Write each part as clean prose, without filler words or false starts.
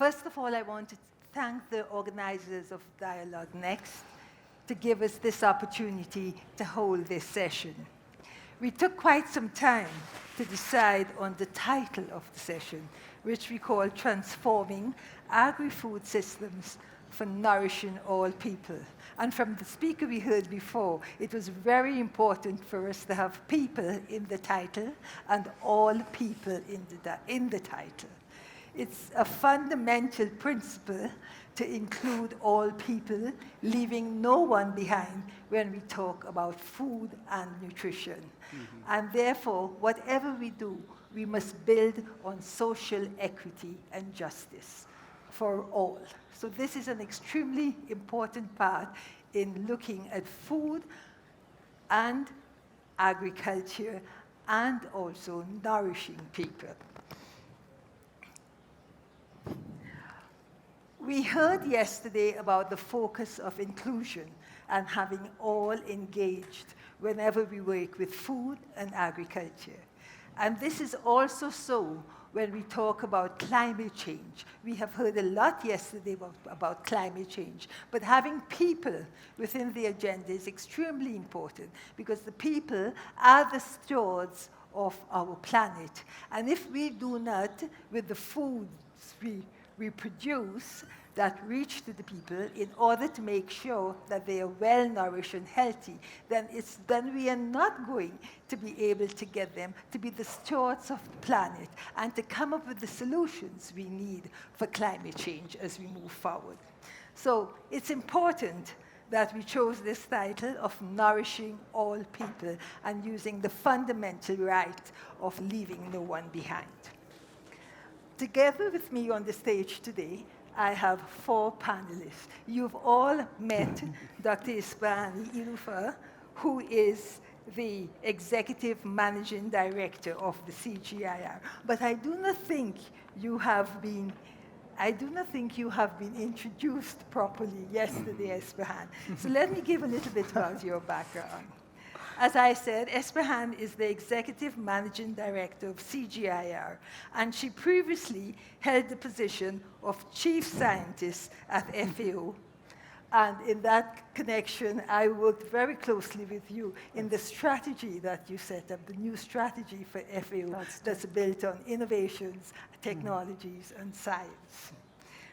First of all, I want to thank the organizers of DialogueNEXT to give us this opportunity to hold this session. We took quite some time to decide on the title of the session, which we call Transforming Agri-Food Systems for Nourishing All People. And from the speaker we heard before, it was very important for us to have people in the title and all people in the title. It's a fundamental principle to include all people, leaving no one behind when we talk about food and nutrition. And therefore, whatever we do, we must build on social equity and justice for all. So this is an extremely important part in looking at food and agriculture and also nourishing people. We heard yesterday about the focus of inclusion and having all engaged whenever we work with food and agriculture. And this is also so when we talk about climate change. We have heard a lot yesterday about climate change, but having people within the agenda is extremely important because the people are the stewards of our planet. And if we do not, with the foods we produce, that reach to the people in order to make sure that they are well nourished and healthy, then we are not going to be able to get them to be the stewards of the planet and to come up with the solutions we need for climate change as we move forward. So it's important that we chose this title of Nourishing All People and using the fundamental right of leaving no one behind. Together with me on the stage today, I have 4 panelists. You've all met Dr. Ismahane Elouafi, who is the Executive Managing Director of the CGIAR. But I do not think you have been introduced properly yesterday, Ismahane. So let me give a little bit about your background. As I said, Ismahane is the Executive Managing Director of CGIAR, and she previously held the position of Chief Scientist at FAO. And in that connection, I worked very closely with you in the strategy that you set up, the new strategy for FAO that's built on innovations, technologies, and science.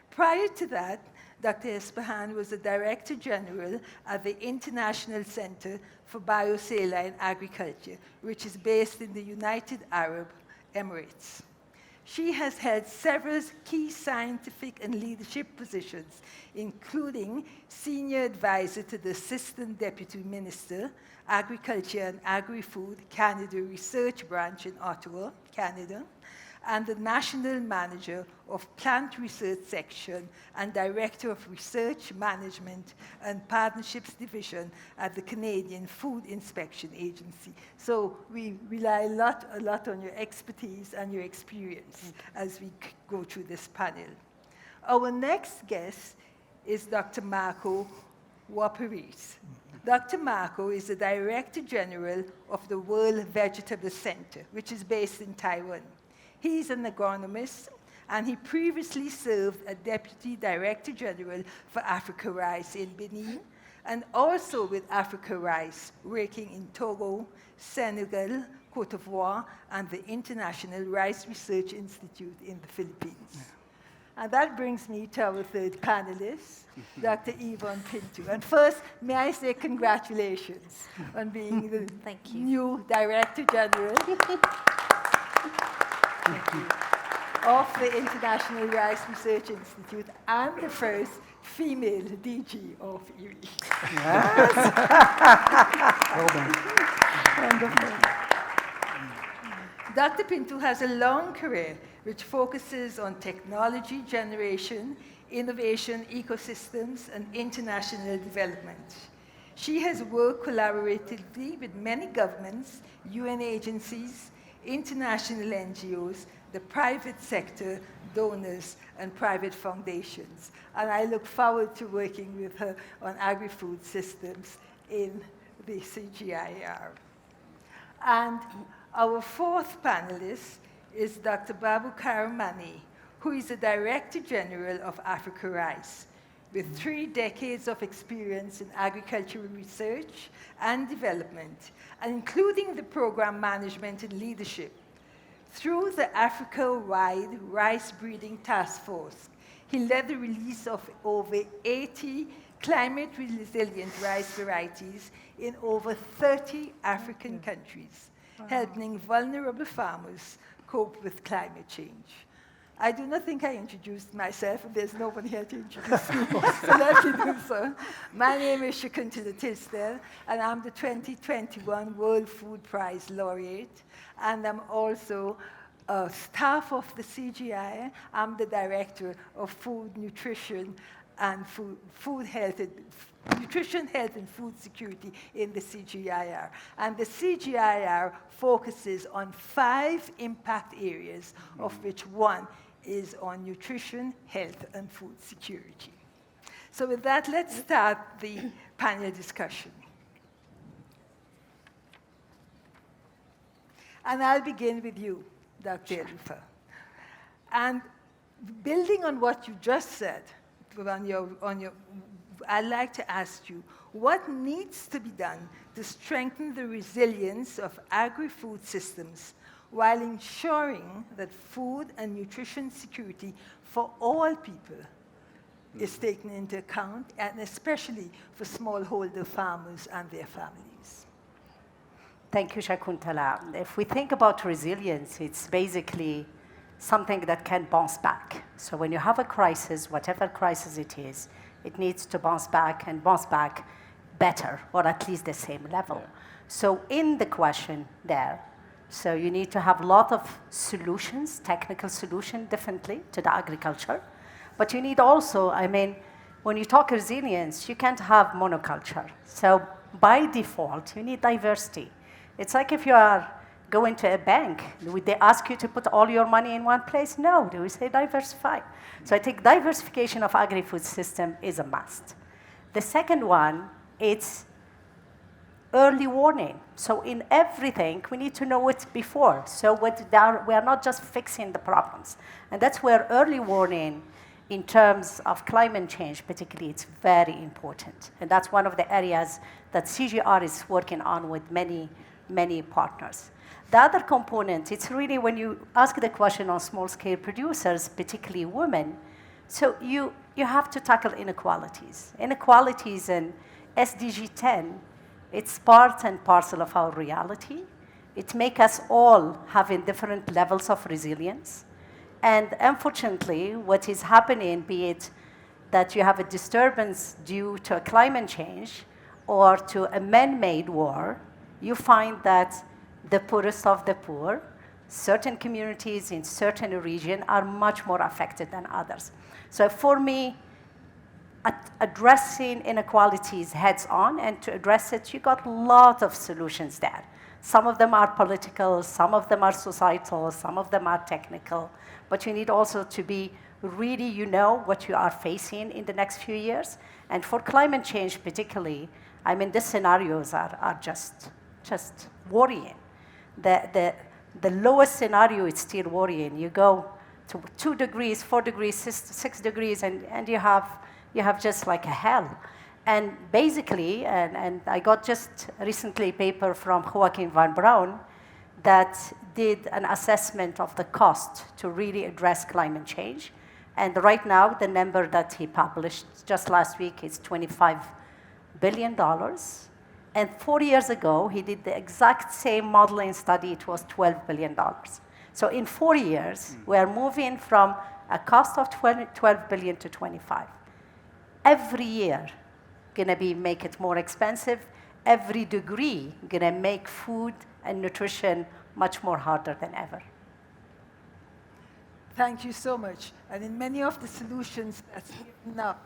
Prior to that, Dr. Ismahane was the Director General at the International Center for Biosaline Agriculture, which is based in the United Arab Emirates. She has held several key scientific and leadership positions, including Senior Advisor to the Assistant Deputy Minister, Agriculture and Agri-Food, Canada Research Branch in Ottawa, Canada, and the National Manager of Plant Research Section and Director of Research Management and Partnerships Division at the Canadian Food Inspection Agency. So we rely a lot on your expertise and your experience as we go through this panel. Our next guest is Dr. Marco Wopereis. Dr. Marco is the Director General of the World Vegetable Center, which is based in Taiwan. He's an agronomist, and he previously served as Deputy Director General for Africa Rice in Benin, and also with Africa Rice, working in Togo, Senegal, Cote d'Ivoire, and the International Rice Research Institute in the Philippines. And that brings me to our third panelist, Dr. Yvonne Pinto. And first, may I say congratulations on being the new Director General of the International Rice Research Institute and the first female DG of IRRI. Yes. Well done. Wonderful. Dr. Pinto has a long career which focuses on technology generation, innovation ecosystems, and international development. She has worked collaboratively with many governments, UN agencies, international NGOs, the private sector, donors, and private foundations. And I look forward to working with her on agri-food systems in the CGIAR. And our fourth panelist is Dr. Baboucarr Manneh, who is the Director General of Africa Rice, with 3 decades of experience in agricultural research and development, and including the program management and leadership. Through the Africa-wide Rice Breeding Task Force, he led the release of over 80 climate-resilient rice varieties in over 30 African countries, helping vulnerable farmers cope with climate change. I do not think I introduced myself, and there's no one here to introduce me, so let me do so. My name is Shakuntala Thilsted, and I'm the 2021 World Food Prize Laureate, and I'm also a staff of the CGIAR. I'm the Director of Food, Nutrition, and Nutrition, Health, and Food Security in the CGIAR. And the CGIAR focuses on 5 impact areas, of which 1 is on nutrition, health, and food security. So with that, let's start the panel discussion. And I'll begin with you, Dr. Elouafi. And building on what you just said, I'd like to ask you, what needs to be done to strengthen the resilience of agri-food systems while ensuring that food and nutrition security for all people is taken into account, and especially for smallholder farmers and their families? Thank you, Shakuntala. If we think about resilience, it's basically something that can bounce back. So when you have a crisis, whatever crisis it is, it needs to bounce back and bounce back better, or at least the same level. Yeah. So in the question there, so you need to have a lot of solutions, technical solutions, differently to the agriculture. But you need also, I mean, when you talk resilience, you can't have monoculture. So by default, you need diversity. It's like if you are going to a bank, would they ask you to put all your money in one place? No, they will say diversify. So I think diversification of agri-food system is a must. The second one, it's early warning. So in everything, we need to know it before. So we are not just fixing the problems. And that's where early warning in terms of climate change, particularly, it's very important. And that's one of the areas that CGIAR is working on with many partners. The other component, it's really when you ask the question on small-scale producers, particularly women, so you have to tackle inequalities. Inequalities in SDG 10, it's part and parcel of our reality. It makes us all having different levels of resilience. And unfortunately, what is happening, be it that you have a disturbance due to a climate change or to a man-made war, you find that the poorest of the poor, certain communities in certain regions are much more affected than others. So for me, addressing inequalities heads on, and to address it, you got a lot of solutions there. Some of them are political, some of them are societal, some of them are technical, but you need also to be really, you know what you are facing in the next few years. And for climate change particularly, I mean, the scenarios are just worrying. The lowest scenario is still worrying. You go to 2 degrees, 4 degrees, 6 degrees, and you have just like a hell. And basically, and I got just recently a paper from Joachim van Braun that did an assessment of the cost to really address climate change. And right now, the number that he published just last week is $25 billion. And 4 years ago, he did the exact same modeling study. It was $12 billion. So in 4 years, we are moving from a cost of 12 billion to 25. Every year, gonna make it more expensive. Every degree gonna make food and nutrition much more harder than ever. Thank you so much. And in many of the solutions that's now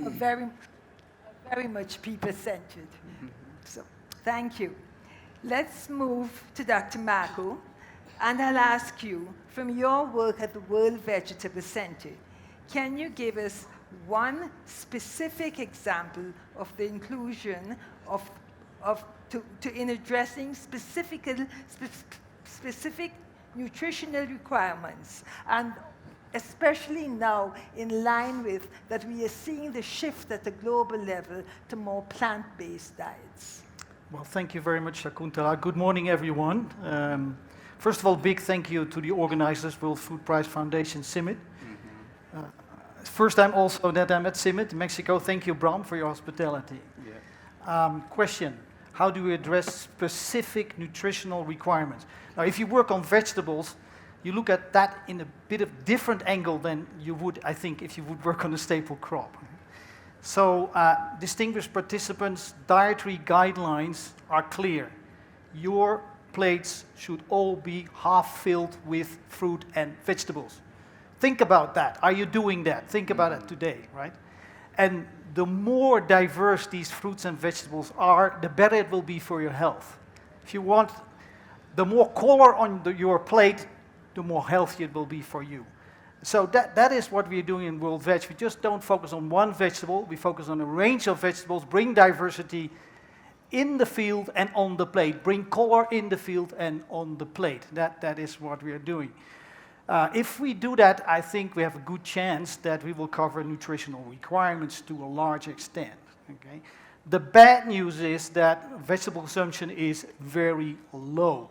are very much people-centered. So thank you. Let's move to Dr. Mako, and I'll ask you, from your work at the World Vegetable Center, can you give us one specific example of the inclusion in addressing specific nutritional requirements, and especially now in line with that we are seeing the shift at the global level to more plant-based diets. Well, thank you very much, Shakuntala. Good morning, everyone. First of all, big thank you to the organizers, World Food Prize Foundation, CIMMYT. First time also that I'm at CIMMYT, Mexico. Thank you, Bram, for your hospitality. Yeah. Question, how do we address specific nutritional requirements? Now, if you work on vegetables, you look at that in a bit of different angle than you would, I think, if you would work on a staple crop. So, distinguished participants, dietary guidelines are clear. Your plates should all be half filled with fruit and vegetables. Think about that. Are you doing that? Think about it today, right? And the more diverse these fruits and vegetables are, the better it will be for your health. If you want the more color on your plate, the more healthy it will be for you. So that is what we're doing in World Veg. We just don't focus on one vegetable. We focus on a range of vegetables, bring diversity in the field and on the plate. Bring color in the field and on the plate. That is what we are doing. If we do that, I think we have a good chance that we will cover nutritional requirements to a large extent. Okay? The bad news is that vegetable consumption is very low.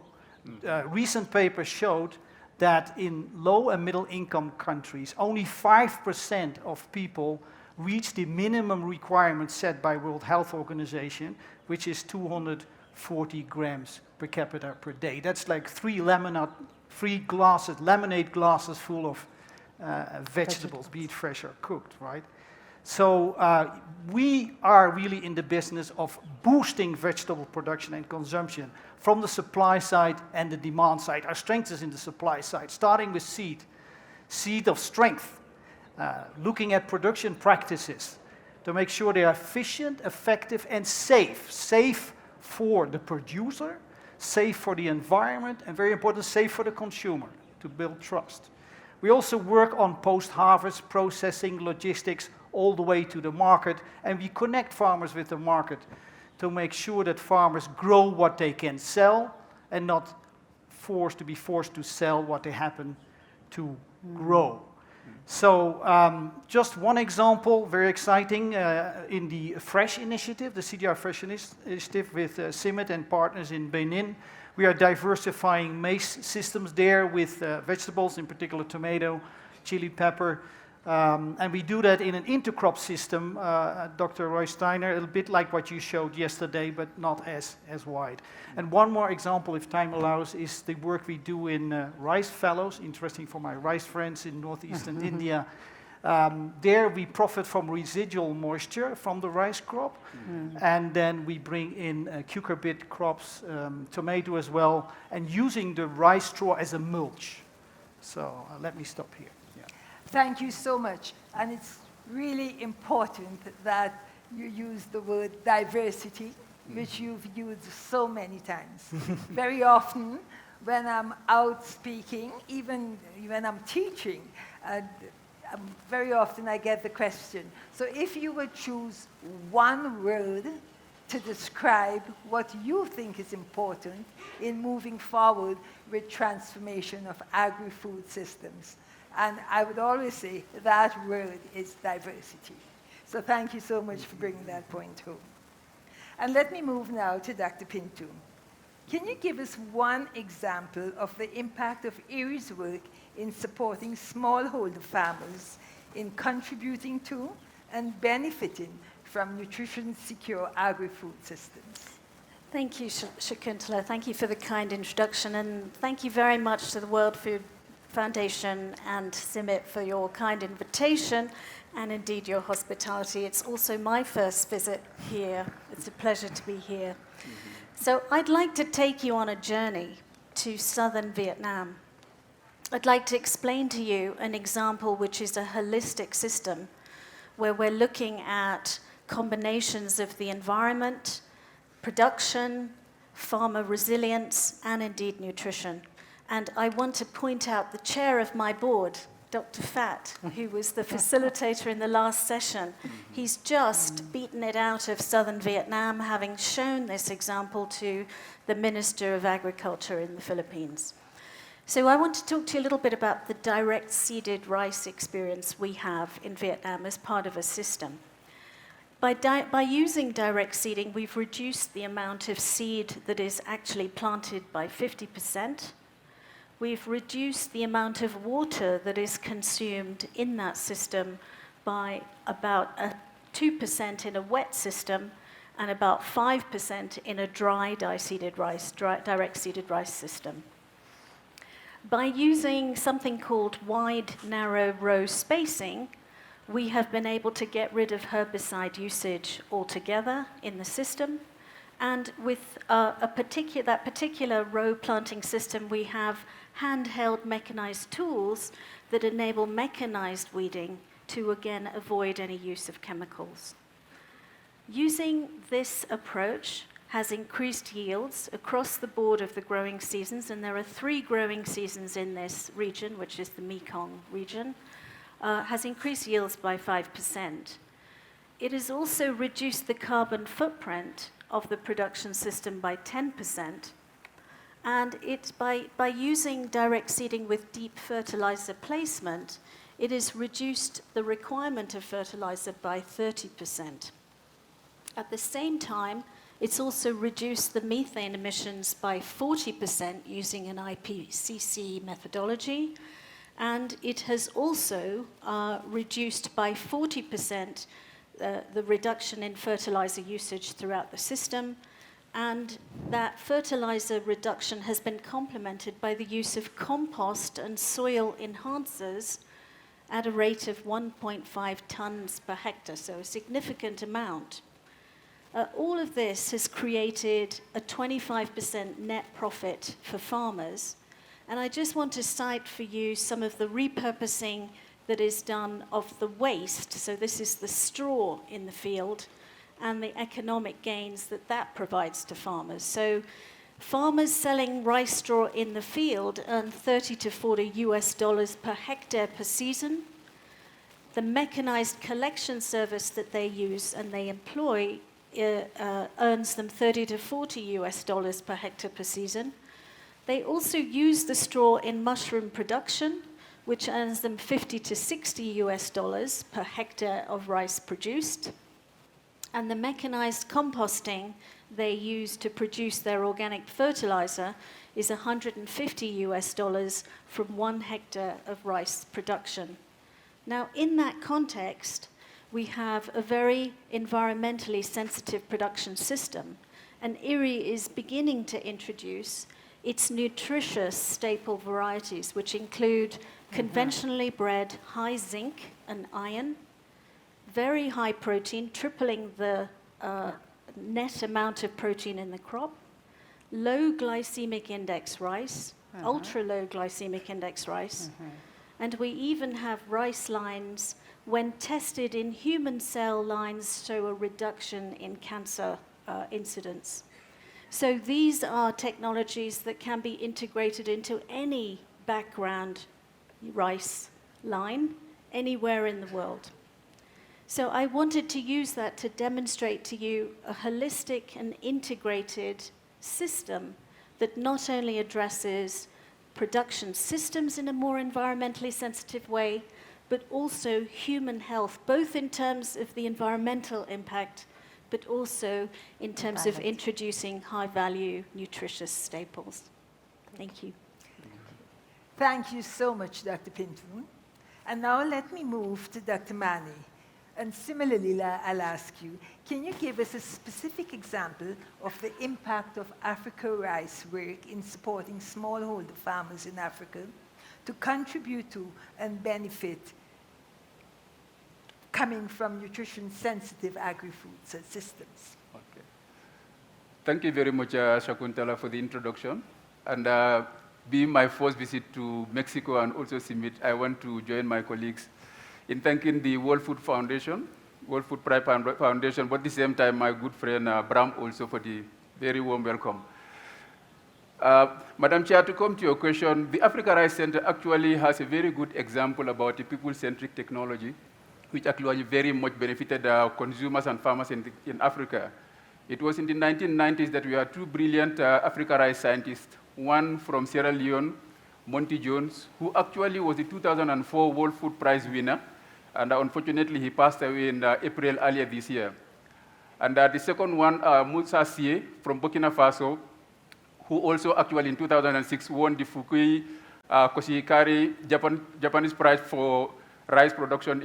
Recent papers showed that in low and middle income countries, only 5% of people reach the minimum requirements set by World Health Organization, which is 240 grams per capita per day. That's like 3 lemonade glasses full of vegetables, be it fresh or cooked, right? So we are really in the business of boosting vegetable production and consumption from the supply side and the demand side. Our strength is in the supply side, starting with seed of strength, looking at production practices to make sure they are efficient, effective, and safe. Safe for the producer, safe for the environment, and very important, safe for the consumer to build trust. We also work on post-harvest processing, logistics, all the way to the market, and we connect farmers with the market to make sure that farmers grow what they can sell and not be forced to sell what they happen to grow. So just one example, very exciting, in the Fresh Initiative, the CGIAR Fresh Initiative with CIMMYT and partners in Benin. We are diversifying maize systems there with vegetables, in particular tomato, chili pepper, and we do that in an intercrop system, Dr. Roy Steiner, a little bit like what you showed yesterday, but not as wide. And one more example, if time allows, is the work we do in rice fallows, interesting for my rice friends in northeastern India. There we profit from residual moisture from the rice crop, and then we bring in cucurbit crops, tomato as well, and using the rice straw as a mulch. So let me stop here. Thank you so much. And it's really important that you use the word diversity, which you've used so many times. Very often, when I'm out speaking, even when I'm teaching, very often I get the question, so if you would choose one word to describe what you think is important in moving forward with transformation of agri-food systems. And I would always say that word is diversity. So thank you so much for bringing that point home. And let me move now to Dr. Pinto. Can you give us one example of the impact of IRRI's work in supporting smallholder farmers in contributing to and benefiting from nutrition-secure agri-food systems? Thank you, Shakuntala. Thank you for the kind introduction, and thank you very much to the World Food Foundation and CIMMYT for your kind invitation and indeed your hospitality. It's also my first visit here. It's a pleasure to be here. So I'd like to take you on a journey to southern Vietnam. I'd like to explain to you an example which is a holistic system where we're looking at combinations of the environment, production, farmer resilience, and indeed nutrition. And I want to point out the chair of my board, Dr. Phat, who was the facilitator in the last session. He's just beaten it out of southern Vietnam, having shown this example to the Minister of Agriculture in the Philippines. So I want to talk to you a little bit about the direct seeded rice experience we have in Vietnam as part of a system. By using direct seeding, we've reduced the amount of seed that is actually planted by 50%. We've reduced the amount of water that is consumed in that system by about 2% in a wet system and about 5% in a dry direct seeded rice system. By using something called wide, narrow row spacing, we have been able to get rid of herbicide usage altogether in the system. And with that particular row planting system, we have handheld mechanized tools that enable mechanized weeding to, again, avoid any use of chemicals. Using this approach has increased yields across the board of the growing seasons, and there are 3 growing seasons in this region, which is the Mekong region, has increased yields by 5%. It has also reduced the carbon footprint of the production system by 10%, and by using direct seeding with deep fertilizer placement, it has reduced the requirement of fertilizer by 30%. At the same time, it's also reduced the methane emissions by 40% using an IPCC methodology, and it has also reduced by 40% the reduction in fertilizer usage throughout the system, and that fertilizer reduction has been complemented by the use of compost and soil enhancers at a rate of 1.5 tons per hectare, so a significant amount. All of this has created a 25% net profit for farmers. And I just want to cite for you some of the repurposing that is done of the waste. So this is the straw in the field and the economic gains that provides to farmers. So farmers selling rice straw in the field earn $30 to $40 per hectare per season. The mechanized collection service that they use and they employ earns them $30 to $40 per hectare per season. They also use the straw in mushroom production, which earns them $50 to $60 per hectare of rice produced. And the mechanized composting they use to produce their organic fertilizer is $150 from 1 hectare of rice production. Now, in that context, we have a very environmentally sensitive production system, and IRRI is beginning to introduce its nutritious staple varieties, which include conventionally bred high zinc and iron, very high protein, tripling the net amount of protein in the crop, low glycemic index rice, ultra low glycemic index rice, and we even have rice lines when tested in human cell lines show a reduction in cancer incidence. So these are technologies that can be integrated into any background rice line anywhere in the world. So I wanted to use that to demonstrate to you a holistic and integrated system that not only addresses production systems in a more environmentally sensitive way, but also human health, both in terms of the environmental impact, but also in terms of introducing high-value, nutritious staples. Thank you. Thank you so much, Dr. Pinto. And now let me move to Dr. Manneh. And similarly, I'll ask you, can you give us a specific example of the impact of Africa Rice work in supporting smallholder farmers in Africa to contribute to and benefit coming from nutrition-sensitive agri-food systems? Okay. Thank you very much, Shakuntala, for the introduction. And being my first visit to Mexico and also CIMMYT, I want to join my colleagues in thanking the World Food Foundation, World Food Prize Foundation, but at the same time, my good friend Bram also for the very warm welcome. Madam Chair, to come to your question, the Africa Rice Center actually has a very good example about the people-centric technology, which actually very much benefited consumers and farmers in Africa. It was in the 1990s that we had 2 brilliant Africa Rice scientists, one from Sierra Leone, Monty Jones, who actually was the 2004 World Food Prize winner. And unfortunately, he passed away in April earlier this year. And the second one, Moussa Sie from Burkina Faso, who also actually in 2006 won the Fukui Koshikari Japanese prize for rice production.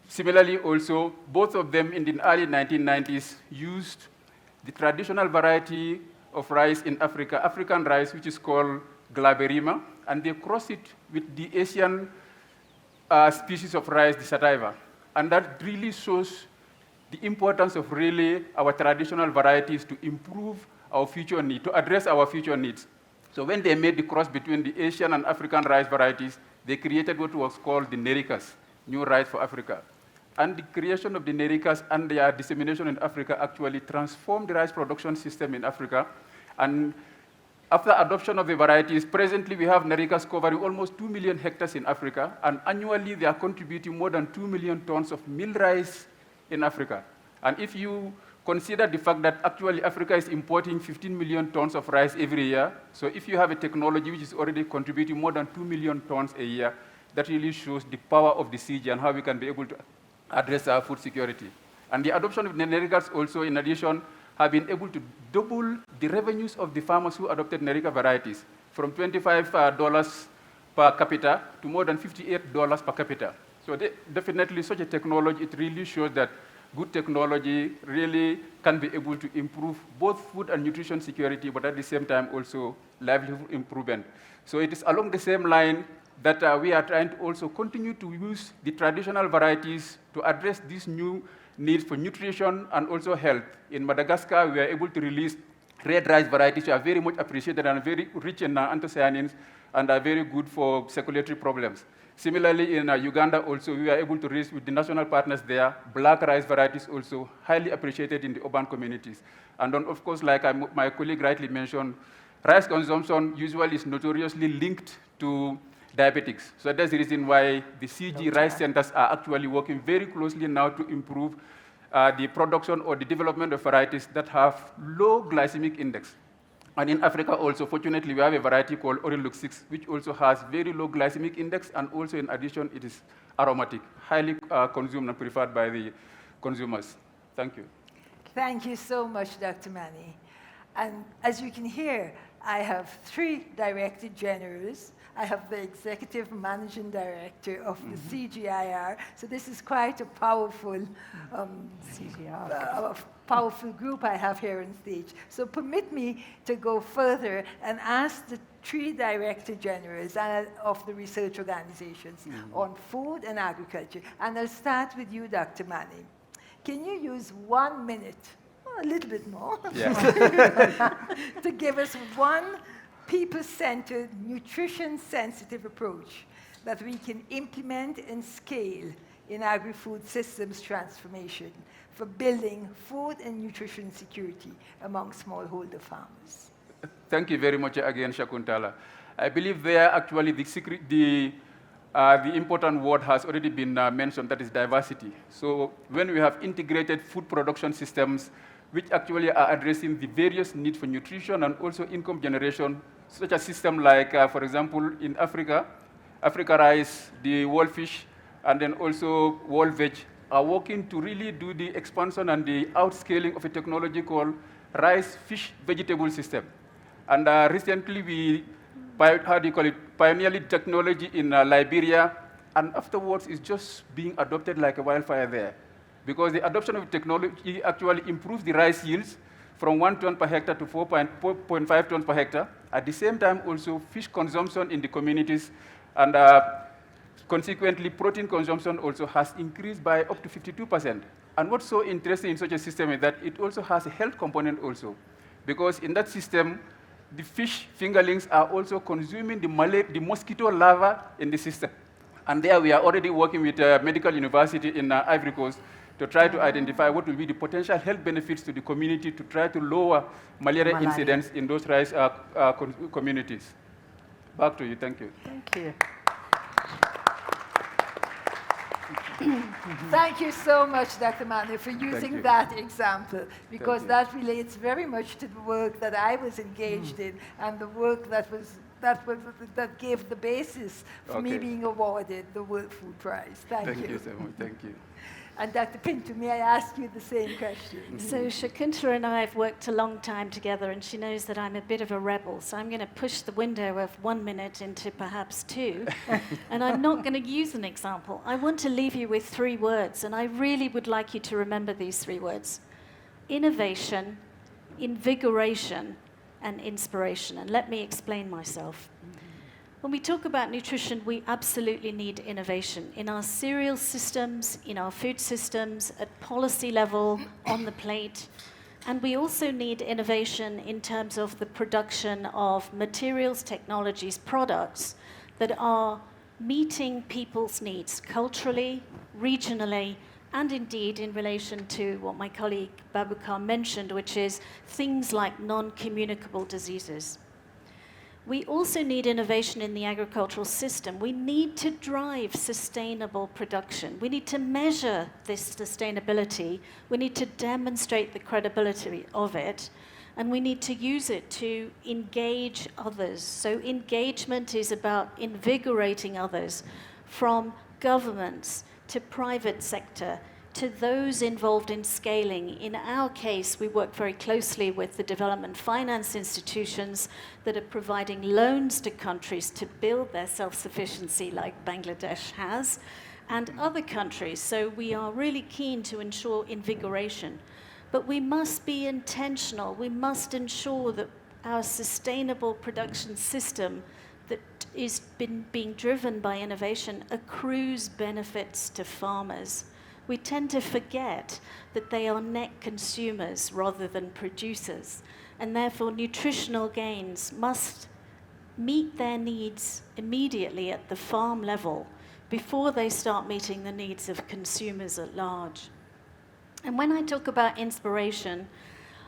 Similarly, also, both of them in the early 1990s used the traditional variety of rice in Africa, African rice, which is called glaberrima, and they crossed it with the Asian species of rice, the sativa. And that really shows the importance of really our traditional varieties to improve our future needs, to address our future needs. So when they made the cross between the Asian and African rice varieties, they created what was called the Nericas, new rice for Africa. And the creation of the Nericas and their dissemination in Africa actually transformed the rice production system in Africa. And after adoption of the varieties, presently we have Nericas covering almost 2 million hectares in Africa, and annually they are contributing more than 2 million tons of meal rice in Africa. And if you consider the fact that actually Africa is importing 15 million tons of rice every year, so if you have a technology which is already contributing more than 2 million tons a year, that really shows the power of the CG and how we can be able to address our food security. And the adoption of the Nericas also, in addition, have been able to double the revenues of the farmers who adopted Nerica varieties from $25 per capita to more than $58 per capita. So definitely such a technology, it really shows that good technology really can be able to improve both food and nutrition security, but at the same time also livelihood improvement. So it is along the same line that we are trying to also continue to use the traditional varieties to address these new needs for nutrition and also health. In Madagascar, we are able to release red rice varieties which are very much appreciated and very rich in anthocyanins and are very good for circulatory problems. Similarly, in Uganda also, we are able to raise with the national partners there, black rice varieties also highly appreciated in the urban communities. And then, of course, like my colleague rightly mentioned, rice consumption usually is notoriously linked to diabetics. So that's the reason why the CG rice centers are actually working very closely now to improve the production or the development of varieties that have low glycemic index. And in Africa also, fortunately, we have a variety called Orilux 6, which also has very low glycemic index, and also in addition, it is aromatic, highly consumed and preferred by the consumers. Thank you. Thank you so much, Dr. Manneh. And as you can hear, I have 3 director generals. I have the executive managing director of the CGIAR. So this is quite a powerful powerful group I have here on stage. So permit me to go further and ask the 3 director generals of the research organizations on food and agriculture. And I'll start with you, Dr. Manneh. Can you use 1 minute, a little bit more, to give us one people-centered, nutrition-sensitive approach that we can implement and scale in agri-food systems transformation for building food and nutrition security among smallholder farmers? Thank you very much again, Shakuntala. I believe there actually the important word has already been mentioned, that is diversity. So when we have integrated food production systems which actually are addressing the various needs for nutrition and also income generation, such a system like, for example, in Africa, Africa Rice, the World Fish, and then also World Veg are working to really do the expansion and the outscaling of a technology called rice, fish, vegetable system. And recently we, pioneered technology in Liberia, and afterwards it's just being adopted like a wildfire there. Because the adoption of technology actually improves the rice yields from 1 ton per hectare to 4.5 tons per hectare. At the same time, also fish consumption in the communities, and consequently, protein consumption also has increased by up to 52%. And what's so interesting in such a system is that it also has a health component also, because in that system, the fish fingerlings are also consuming the mosquito larvae in the system. And there we are already working with a medical university in Ivory Coast to try to identify what will be the potential health benefits to the community to try to lower malaria incidence in those rice communities. Back to you. Thank you. Thank you. Thank you so much, Dr. Manneh, for using that example, because that relates very much to the work that I was engaged in and the work that was that gave the basis for me Okay. being awarded the World Food Prize. Thank you. Thank you so much. Thank you. And Dr. Pinto, may I ask you the same question? So Shakuntala and I have worked a long time together, and she knows that I'm a bit of a rebel. So I'm going to push the window of 1 minute into perhaps 2. And I'm not going to use an example. I want to leave you with 3 words, and I really would like you to remember these 3 words: innovation, invigoration, and inspiration. And let me explain myself. When we talk about nutrition, we absolutely need innovation in our cereal systems, in our food systems, at policy level, on the plate. And we also need innovation in terms of the production of materials, technologies, products that are meeting people's needs culturally, regionally, and indeed in relation to what my colleague Baboucarr mentioned, which is things like non-communicable diseases. We also need innovation in the agricultural system. We need to drive sustainable production. We need to measure this sustainability. We need to demonstrate the credibility of it. And we need to use it to engage others. So engagement is about invigorating others, from governments to private sector, to those involved in scaling. In our case, we work very closely with the development finance institutions that are providing loans to countries to build their self-sufficiency, like Bangladesh has, and other countries. So we are really keen to ensure invigoration. But we must be intentional. We must ensure that our sustainable production system that is being driven by innovation accrues benefits to farmers. We tend to forget that they are net consumers rather than producers, and therefore nutritional gains must meet their needs immediately at the farm level before they start meeting the needs of consumers at large. And when I talk about inspiration,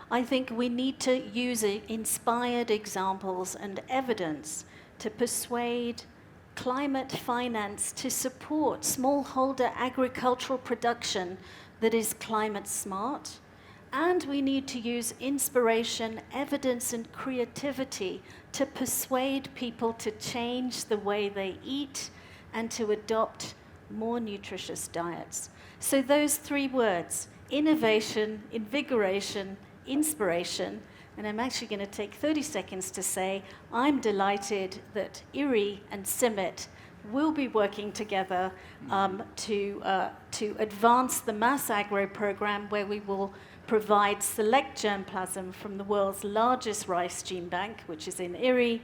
I think we need to use inspired examples and evidence to persuade climate finance to support smallholder agricultural production that is climate smart. And we need to use inspiration, evidence, and creativity to persuade people to change the way they eat and to adopt more nutritious diets. So those 3 words: innovation, invigoration, inspiration. And I'm actually going to take 30 seconds to say I'm delighted that IRRI and CIMMYT will be working together to advance the Mass Agro program, where we will provide select germplasm from the world's largest rice gene bank, which is in IRRI,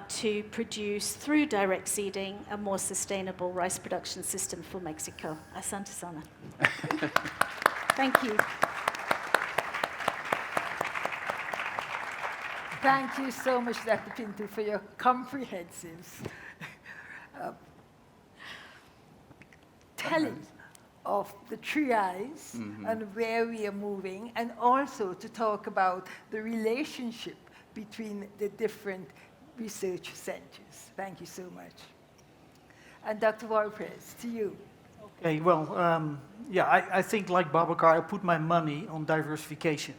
to produce, through direct seeding, a more sustainable rice production system for Mexico. Asante sana. Thank you. Thank you so much, Dr. Pinto, for your comprehensive telling of the triage and where we are moving, and also to talk about the relationship between the different research centers. Thank you so much. And Dr. Wopereis, to you. Okay, well, I think like Baboucarr, I put my money on diversification.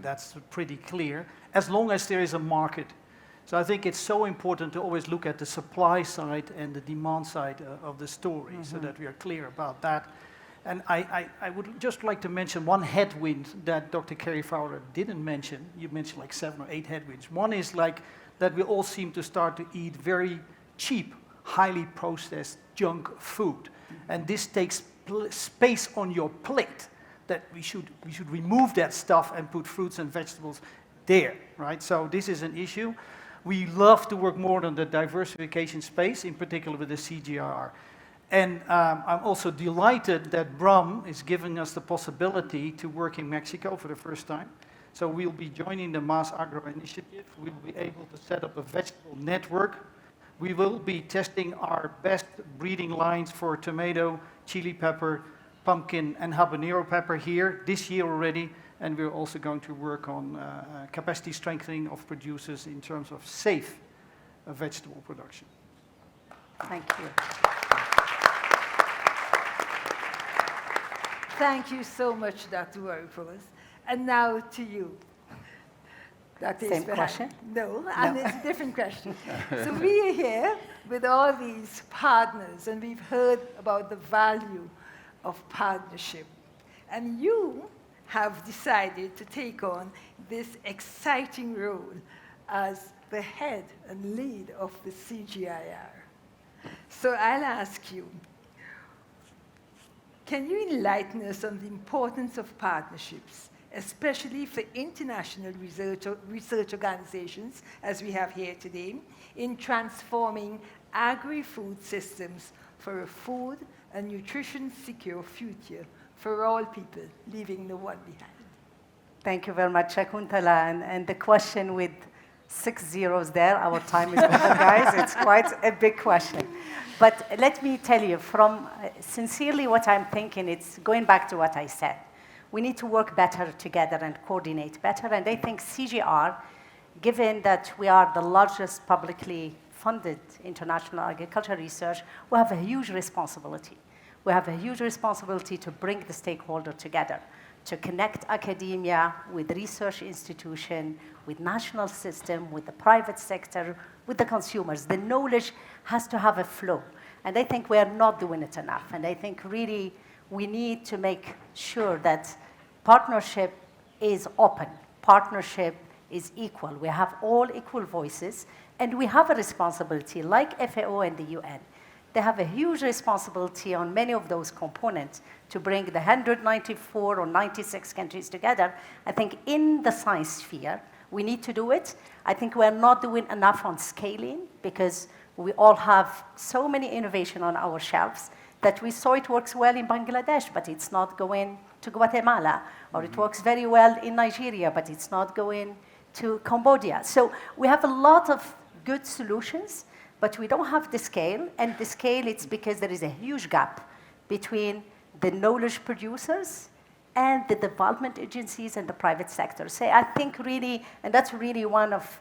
That's pretty clear, as long as there is a market. So I think it's so important to always look at the supply side and the demand side of the story, so that we are clear about that. And I would just like to mention one headwind that Dr. Carey Fowler didn't mention. You mentioned like 7 or 8 headwinds. One is like that we all seem to start to eat very cheap, highly processed junk food. And this takes space on your plate. That we should remove that stuff and put fruits and vegetables there, right? So this is an issue. We love to work more on the diversification space, in particular with the CGIAR. And I'm also delighted that Bram is giving us the possibility to work in Mexico for the first time. So we'll be joining the Mass Agro initiative. We'll be able to set up a vegetable network. We will be testing our best breeding lines for tomato, chili pepper, pumpkin and habanero pepper here this year already, and we're also going to work on capacity strengthening of producers in terms of safe vegetable production. Thank you. Thank you so much, Dr. Wopereis. And now to you. Dr. Same Ismahane. question? No, and it's a different question. So we are here with all these partners, and we've heard about the value of partnership. And you have decided to take on this exciting role as the head and lead of the CGIAR. So I'll ask you, can you enlighten us on the importance of partnerships, especially for international research organizations, as we have here today, in transforming agri-food systems for a food and nutrition-secure future for all people, leaving no one behind? Thank you very much, Shakuntala. And the question with 6 zeros there, our time is over, guys. It's quite a big question. But let me tell you, from sincerely what I'm thinking, it's going back to what I said. We need to work better together and coordinate better. And I think CGIAR, given that we are the largest publicly funded international agriculture research, we have a huge responsibility. We have a huge responsibility to bring the stakeholder together, to connect academia with research institution, with national system, with the private sector, with the consumers. The knowledge has to have a flow. And I think we are not doing it enough. And I think really we need to make sure that partnership is open, partnership is equal. We have all equal voices, and we have a responsibility, like FAO and the UN. They have a huge responsibility on many of those components to bring the 194 or 96 countries together. I think in the science sphere, we need to do it. I think we're not doing enough on scaling because we all have so many innovation on our shelves that we saw it works well in Bangladesh, but it's not going to Guatemala, or it works very well in Nigeria, but it's not going to Cambodia. So we have a lot of good solutions, but we don't have the scale, and the scale, it's because there is a huge gap between the knowledge producers and the development agencies and the private sector. So I think really, and that's really one of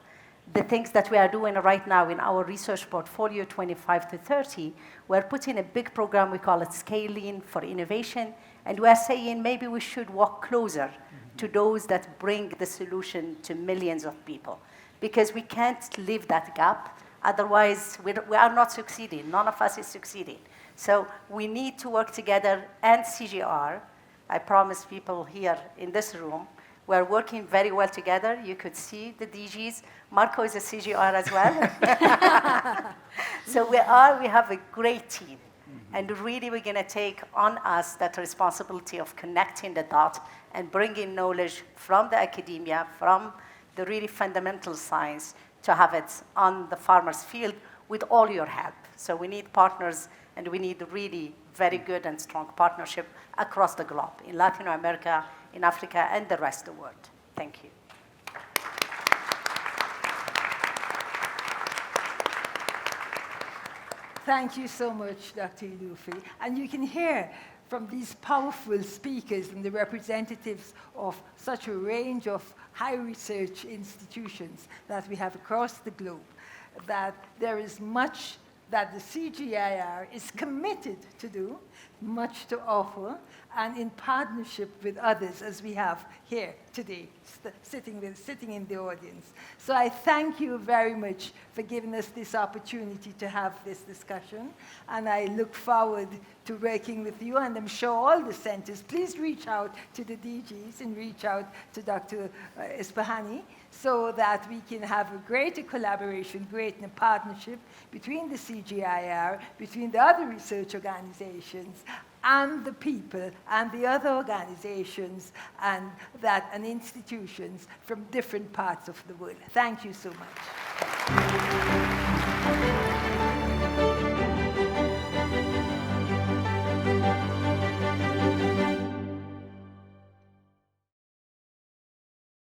the things that we are doing right now in our research portfolio 25 to 30, we're putting a big program, we call it Scaling for Innovation, and we're saying maybe we should walk closer to those that bring the solution to millions of people, because we can't leave that gap. Otherwise, we are not succeeding. None of us is succeeding. So we need to work together, and CGIAR, I promise people here in this room, we're working very well together. You could see the DGs. Marco is a CGIAR as well. So we have a great team. And really, we're going to take on us that responsibility of connecting the dots and bringing knowledge from the academia, from the really fundamental science, to have it on the farmer's field with all your help. So we need partners, and we need really very good and strong partnership across the globe, in Latin America, in Africa, and the rest of the world. Thank you. Thank you so much, Dr. Elouafi. And you can hear from these powerful speakers and the representatives of such a range of high research institutions that we have across the globe that there is much that the CGIAR is committed to do, much to offer, and in partnership with others, as we have here today, sitting in the audience. So I thank you very much for giving us this opportunity to have this discussion, and I look forward to working with you, and I'm sure all the centers. Please reach out to the DGs and reach out to Dr. Ismahane, so that we can have a greater collaboration, greater partnership between the CGIAR, between the other research organizations, and the people, and the other organizations, and institutions from different parts of the world. Thank you so much.